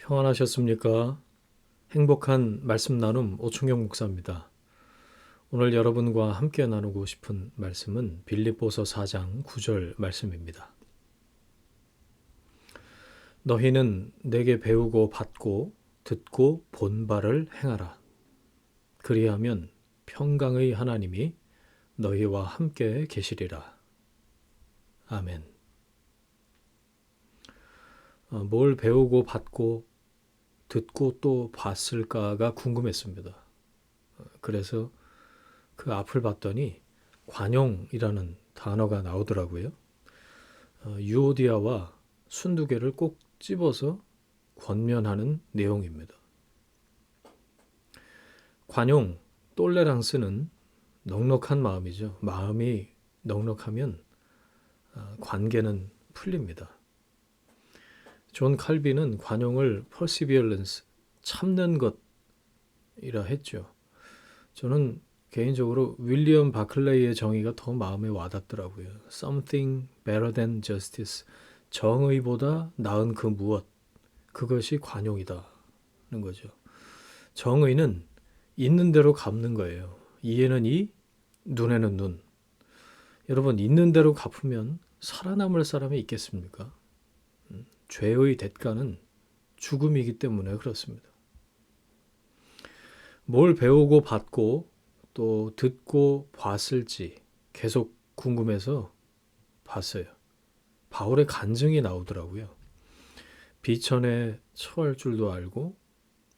평안하셨습니까? 행복한 말씀 나눔 오충영 목사입니다. 오늘 여러분과 함께 나누고 싶은 말씀은 빌립보서 4장 9절 말씀입니다. 너희는 내게 배우고 받고 듣고 본 바를 행하라. 그리하면 평강의 하나님이 너희와 함께 계시리라. 아멘. 뭘 배우고 받고 듣고 또 봤을까가 궁금했습니다. 그래서 그 앞을 봤더니 관용이라는 단어가 나오더라고요. 유오디아와 순두개를 꼭 집어서 권면하는 내용입니다. 관용, 똘레랑스는 넉넉한 마음이죠. 마음이 넉넉하면 관계는 풀립니다. 존 칼빈은 관용을 perseverance, 참는 것이라 했죠. 저는 개인적으로 윌리엄 바클레이의 정의가 더 마음에 와닿더라고요. Something better than justice. 정의보다 나은 그 무엇. 그것이 관용이다는 거죠. 정의는 있는 대로 갚는 거예요. 이에는 이, 눈에는 눈. 여러분, 있는 대로 갚으면 살아남을 사람이 있겠습니까? 죄의 대가는 죽음이기 때문에 그렇습니다. 뭘 배우고 받고 또 듣고 봤을지 계속 궁금해서 봤어요. 바울의 간증이 나오더라고요. 비천에 처할 줄도 알고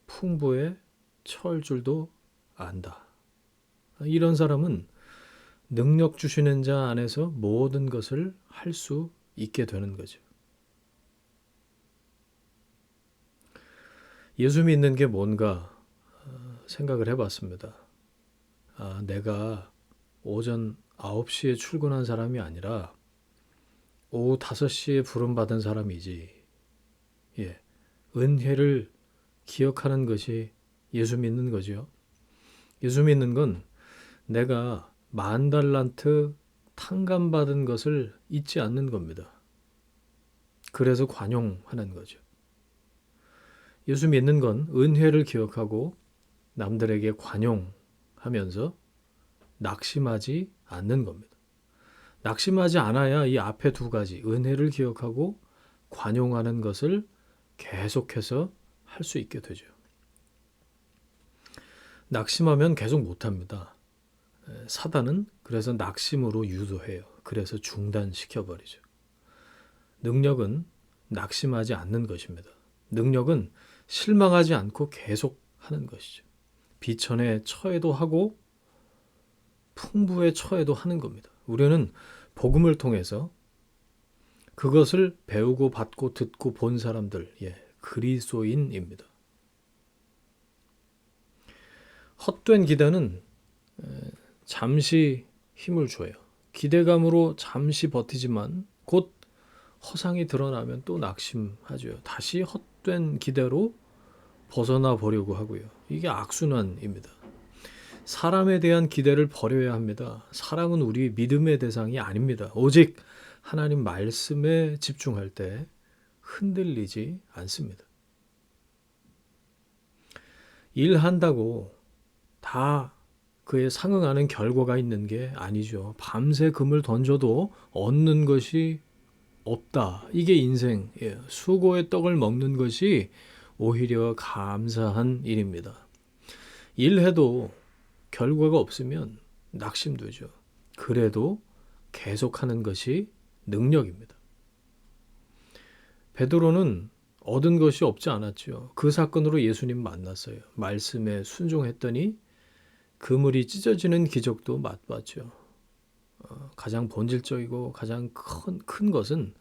풍부에 처할 줄도 안다. 이런 사람은 능력 주시는 자 안에서 모든 것을 할 수 있게 되는 거죠. 예수 믿는 게 뭔가 생각을 해봤습니다. 내가 오전 9시에 출근한 사람이 아니라 오후 5시에 부름받은 사람이지. 예, 은혜를 기억하는 것이 예수 믿는 거죠. 예수 믿는 건 내가 10,000달란트 탕감받은 것을 잊지 않는 겁니다. 그래서 관용하는 거죠. 예수 믿는 건 은혜를 기억하고 남들에게 관용하면서 낙심하지 않는 겁니다. 낙심하지 않아야 이 앞에 두 가지, 은혜를 기억하고 관용하는 것을 계속해서 할 수 있게 되죠. 낙심하면 계속 못합니다. 사단은 그래서 낙심으로 유도해요. 그래서 중단시켜버리죠. 능력은 낙심하지 않는 것입니다. 능력은 실망하지 않고 계속 하는 것이죠. 비천에 처해도 하고 풍부에 처해도 하는 겁니다. 우리는 복음을 통해서 그것을 배우고 받고 듣고 본 사람들, 그리스도인입니다. 헛된 기대는 잠시 힘을 줘요. 기대감으로 잠시 버티지만 곧 허상이 드러나면 또 낙심하죠. 다시 헛된 기대로 벗어나 보려고 하고요. 이게 악순환입니다. 사람에 대한 기대를 버려야 합니다. 사람은 우리 믿음의 대상이 아닙니다. 오직 하나님 말씀에 집중할 때 흔들리지 않습니다. 일한다고 다 그에 상응하는 결과가 있는 게 아니죠. 밤새 금을 던져도 얻는 것이 없다. 이게 인생이에요. 수고의 떡을 먹는 것이 오히려 감사한 일입니다. 일해도 결과가 없으면 낙심되죠. 그래도 계속하는 것이 능력입니다. 베드로는 얻은 것이 없지 않았죠. 그 사건으로 예수님 만났어요. 말씀에 순종했더니 그물이 찢어지는 기적도 맛봤죠. 가장 본질적이고 가장 큰 것은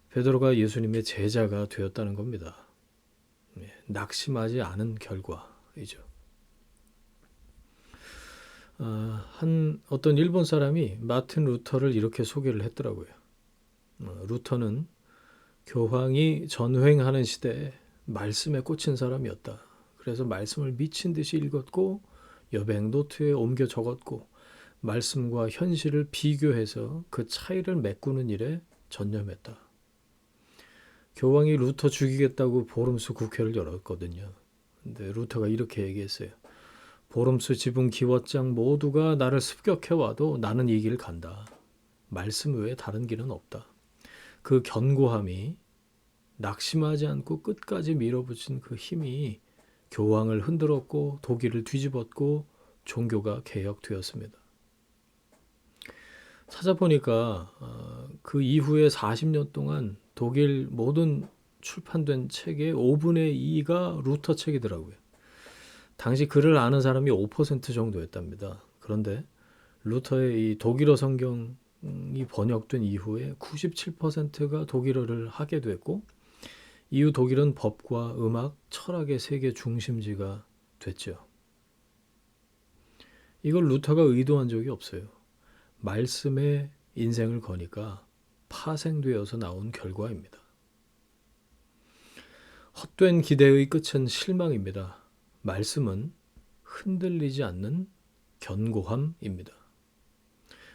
베드로가 예수님의 제자가 되었다는 겁니다. 낙심하지 않은 결과이죠. 어떤 일본 사람이 마틴 루터를 이렇게 소개를 했더라고요. 루터는 교황이 전횡하는 시대에 말씀에 꽂힌 사람이었다. 그래서 말씀을 미친 듯이 읽었고 여백 노트에 옮겨 적었고 말씀과 현실을 비교해서 그 차이를 메꾸는 일에 전념했다. 교황이 루터 죽이겠다고 보름수 국회를 열었거든요. 근데 루터가 이렇게 얘기했어요. 보름수 지붕 기워장 모두가 나를 습격해와도 나는 이 길 간다. 말씀 외에 다른 길은 없다. 그 견고함이, 낙심하지 않고 끝까지 밀어붙인 그 힘이 교황을 흔들었고 독일을 뒤집었고 종교가 개혁되었습니다. 찾아보니까 그 이후에 40년 동안 독일 모든 출판된 책의 5분의 2가 루터 책이더라고요. 당시 글을 아는 사람이 5% 정도였답니다. 그런데 루터의 이 독일어 성경이 번역된 이후에 97%가 독일어를 하게 됐고, 이후 독일은 법과 음악, 철학의 세계 중심지가 됐죠. 이걸 루터가 의도한 적이 없어요. 말씀에 인생을 거니까 파생되어서 나온 결과입니다. 헛된 기대의 끝은 실망입니다. 말씀은 흔들리지 않는 견고함입니다.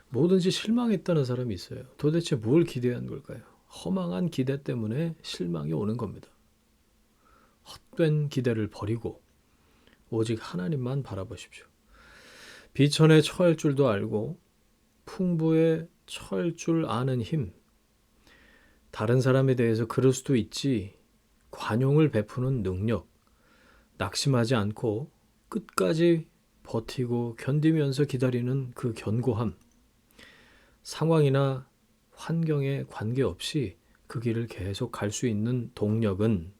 뭐든지 실망했다는 사람이 있어요. 도대체 뭘 기대한 걸까요? 허망한 기대 때문에 실망이 오는 겁니다. 헛된 기대를 버리고 오직 하나님만 바라보십시오. 비천에 처할 줄도 알고 풍부에 처할 줄 아는 힘. 다른 사람에 대해서 그럴 수도 있지. 관용을 베푸는 능력. 낙심하지 않고 끝까지 버티고 견디면서 기다리는 그 견고함. 상황이나 환경에 관계없이 그 길을 계속 갈 수 있는 동력은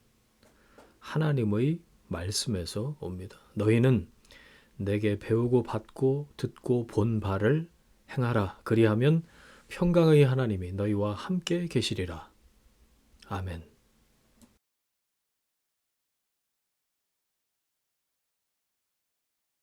하나님의 말씀에서 옵니다. 너희는 내게 배우고 받고 듣고 본 바를 행하라. 그리하면 평강의 하나님이 너희와 함께 계시리라. 아멘.